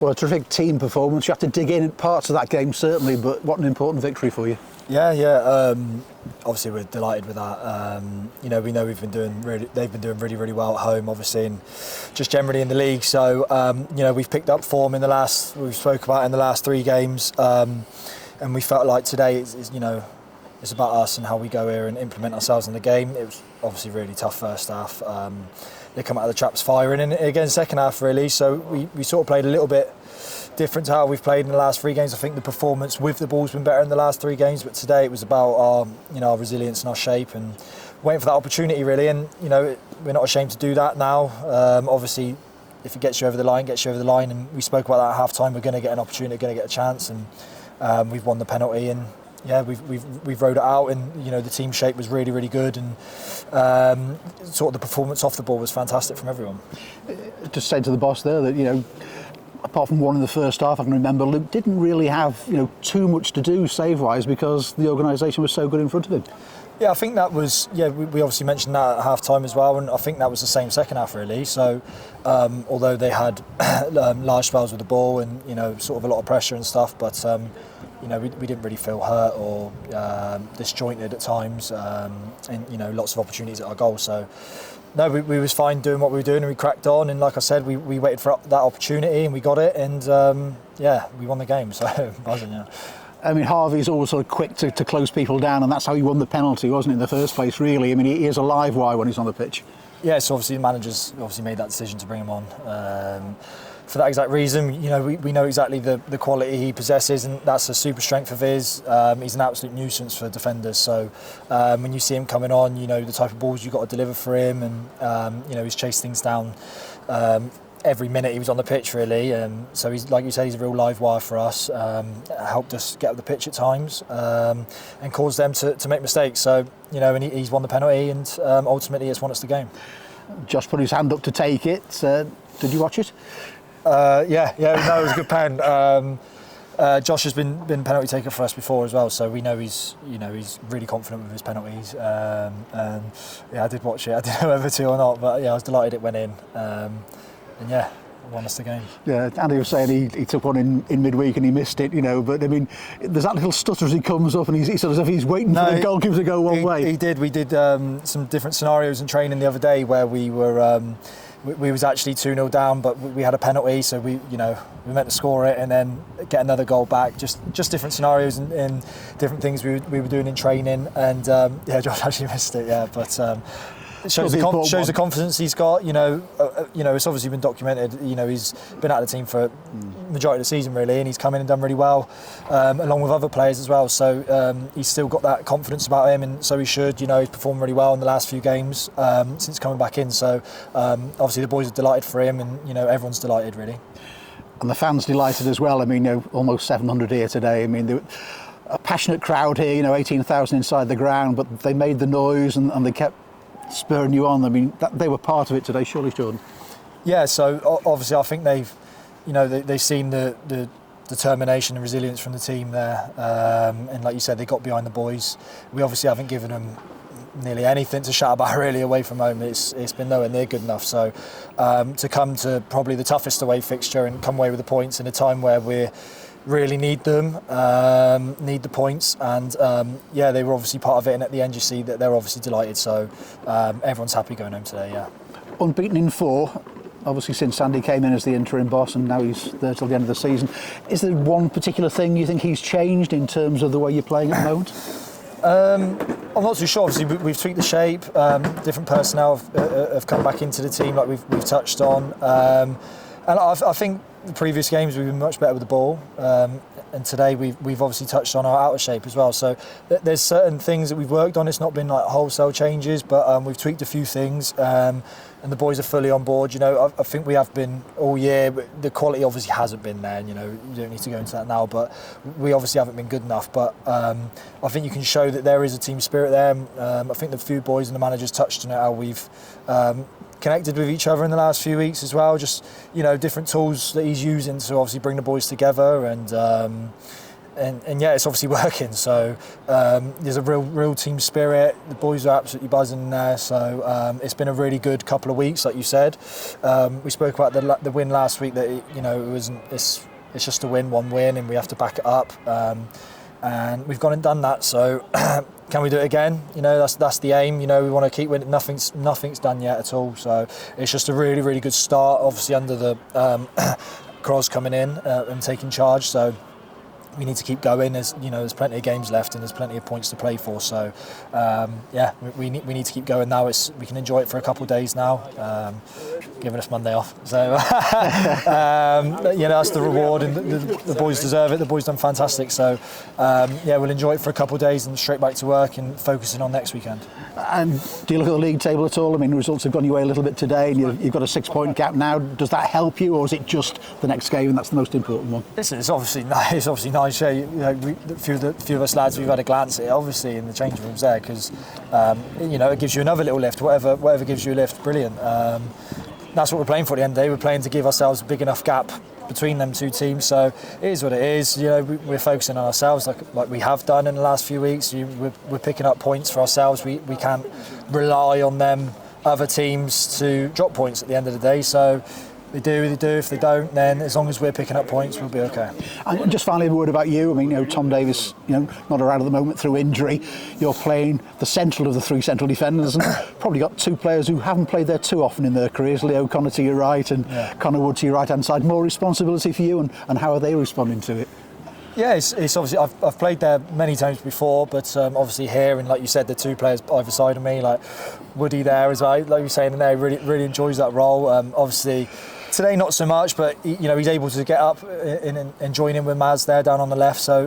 Well, a terrific team performance. You have to dig in parts of that game, certainly, but what an important victory for you. Yeah. Obviously, we're delighted with that. We know they've been doing really well at home, obviously, and just generally in the league. So, we've picked up form in the last 3 games, and we felt like today it's about us and how we go here and implement ourselves in the game. It was obviously really tough first half. They come out of the traps firing, and again second half really. So we sort of played a little bit different to how we've played in the last 3 games. I think the performance with the ball's been better in the last 3 games, but today it was about our resilience and our shape and waiting for that opportunity really. And we're not ashamed to do that now. Obviously, if it gets you over the line, and we spoke about that at half time. We're going to get an opportunity, going to get a chance, and we've won the penalty, and yeah, we've rode it out, and the team shape was really good, and sort of the performance off the ball was fantastic from everyone. Just said to the boss there that apart from one in the first half, I can remember Luke didn't really have too much to do save-wise because the organisation was so good in front of him. Yeah, I think that was, we obviously mentioned that at half-time as well, and I think that was the same second half really. So although they had large spells with the ball and sort of a lot of pressure and stuff, but we didn't really feel hurt or disjointed at times, and lots of opportunities at our goal. So no, we was fine doing what we were doing, and we cracked on, and like I said, we waited for that opportunity and we got it, and we won the game. So buzzing, yeah. I mean, Harvey's always sort of quick to close people down, and that's how he won the penalty, wasn't it, in the first place, really? I mean, he is a live wire when he's on the pitch. Yeah, so obviously the manager's made that decision to bring him on. For that exact reason, we know exactly the quality he possesses, and that's a super strength of his. He's an absolute nuisance for defenders. So when you see him coming on, the type of balls you've got to deliver for him, and he's chased things down every minute he was on the pitch, really. So he's, like you said, he's a real live wire for us. Helped us get up the pitch at times, and caused them to make mistakes. So and he's won the penalty, and ultimately it's won us the game. Josh put his hand up to take it. Did you watch it? Yeah, no, it was a good pen. Josh has been penalty taker for us before as well, so we know he's really confident with his penalties. And I did watch it. I didn't know whether to or not, but I was delighted it went in. And won us the game. Yeah, Andy was saying he took one in midweek and he missed it, but I mean, there's that little stutter as he comes up and he's sort of as if he's waiting for the goalkeeper to go one way. He did. We did some different scenarios in training the other day where we were. We was actually 2-0 down, but we had a penalty, so we meant to score it and then get another goal back. Just different scenarios and different things we were doing in training, and Josh actually missed it. Yeah, but it shows the confidence he's got. It's obviously been documented. He's been out of the team for majority of the season really, and he's come in and done really well, along with other players as well. So he's still got that confidence about him, and so he should. He's performed really well in the last few games since coming back in. So obviously the boys are delighted for him, and everyone's delighted really. And the fans delighted as well. I mean, almost 700 here today. I mean, a passionate crowd here. 18,000 inside the ground, but they made the noise and they kept spurring you on. I mean, they were part of it today, surely, Jordan. Yeah, so obviously I think they've seen the determination and resilience from the team there, and like you said, they got behind the boys. We obviously haven't given them nearly anything to shout about really away from home. It's been nowhere near good enough. So to come to probably the toughest away fixture and come away with the points in a time where we really need them, need the points, and they were obviously part of it, and at the end you see that they're obviously delighted. So everyone's happy going home today. Yeah, unbeaten in 4, obviously since Sandy came in as the interim boss, and now he's there till the end of the season. Is there one particular thing you think he's changed in terms of the way you're playing at the moment? I'm not too sure. Obviously we've tweaked the shape, different personnel have come back into the team like we've touched on, and I think the previous games we've been much better with the ball, and today we've obviously touched on our outer shape as well. So there's certain things that we've worked on. It's not been like wholesale changes, but we've tweaked a few things, and the boys are fully on board. I think we have been all year, but the quality obviously hasn't been there. You don't need to go into that now, but we obviously haven't been good enough. But I think you can show that there is a team spirit there. I think the few boys and the managers touched on it, how we've connected with each other in the last few weeks as well. Just different tools that he's using to obviously bring the boys together, and and yeah, it's obviously working. So there's a real team spirit. The boys are absolutely buzzing in there. So it's been a really good couple of weeks, like you said. We spoke about the win last week. That it's just a win, one win, and we have to back it up. And we've gone and done that. So can we do it again? That's the aim. We want to keep winning. Nothing's done yet at all. So it's just a really, really good start. Obviously under the Cross coming in and taking charge. So we need to keep going. There's plenty of games left and there's plenty of points to play for. So we need to keep going now. We can enjoy it for a couple of days now, giving us Monday off. So that's the reward, and the boys deserve it. The boys done fantastic. So we'll enjoy it for a couple of days and straight back to work and focusing on next weekend. And do you look at the league table at all? I mean, the results have gone your way a little bit today, and you've got a 6-point gap now. Does that help you, or is it just the next game and that's the most important one? Listen, it's obviously nice. A few of us lads, we've had a glance at it, obviously, in the changing rooms there, because it gives you another little lift. Whatever gives you a lift, brilliant. That's what we're playing for at the end of the day. We're playing to give ourselves a big enough gap between them two teams. So it is what it is. We're focusing on ourselves like we have done in the last few weeks. We're picking up points for ourselves. We can't rely on them other teams to drop points at the end of the day. So they do. If they don't, then as long as we're picking up points, we'll be okay. And just finally, a word about you. I mean, Tom Davies, not around at the moment through injury. You're playing the central of the three central defenders, and probably got two players who haven't played there too often in their careers. 𝗬𝗢𝗧𝗏 to your right, and Connor Wood to your right-hand side. More responsibility for you, and how are they responding to it? Yeah, it's obviously I've played there many times before, but obviously here, and like you said, the two players either side of me, like Woody there as well, like you were saying, and there really enjoys that role. Obviously today not so much, but he's able to get up and join in with Maz there down on the left. So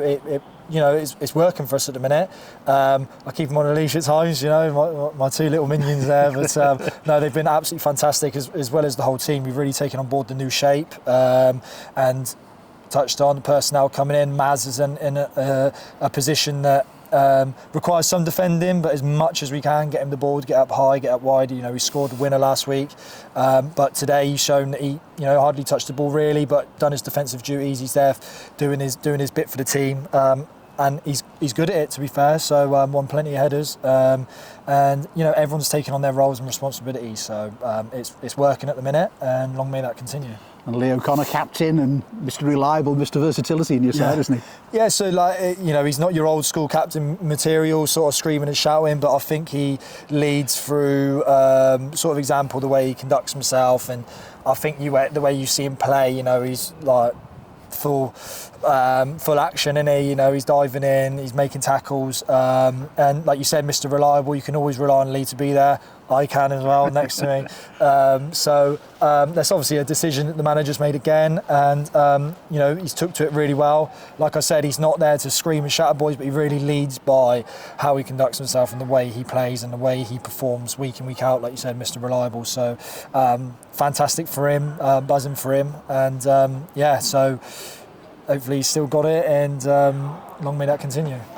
it's working for us at the minute. I keep him on a leash at times, my two little minions there. But no, they've been absolutely fantastic as well as the whole team. We've really taken on board the new shape and touched on the personnel coming in. Maz is in a position that requires some defending, but as much as we can, get him the ball, get up high, get up wide. He scored the winner last week, but today he's shown that he hardly touched the ball really, but done his defensive duties. He's there doing his bit for the team, and he's good at it, to be fair. So won plenty of headers, and everyone's taking on their roles and responsibilities. So it's working at the minute, and long may that continue. And Leo Connor, captain, and Mr. Reliable, Mr. Versatility in your side, isn't he? Yeah, so he's not your old school captain material, sort of screaming and shouting, but I think he leads through sort of example, the way he conducts himself, and I think the way you see him play, he's like full action, and he's diving in, he's making tackles, and like you said, Mr. Reliable, you can always rely on Lee to be there. I can as well, next to me. So that's obviously a decision that the manager's made again, and he's took to it really well. Like I said, he's not there to scream and shout at boys, but he really leads by how he conducts himself and the way he plays and the way he performs week in, week out, like you said, Mr. Reliable. So fantastic for him, buzzing for him, and so hopefully he's still got it, and long may that continue.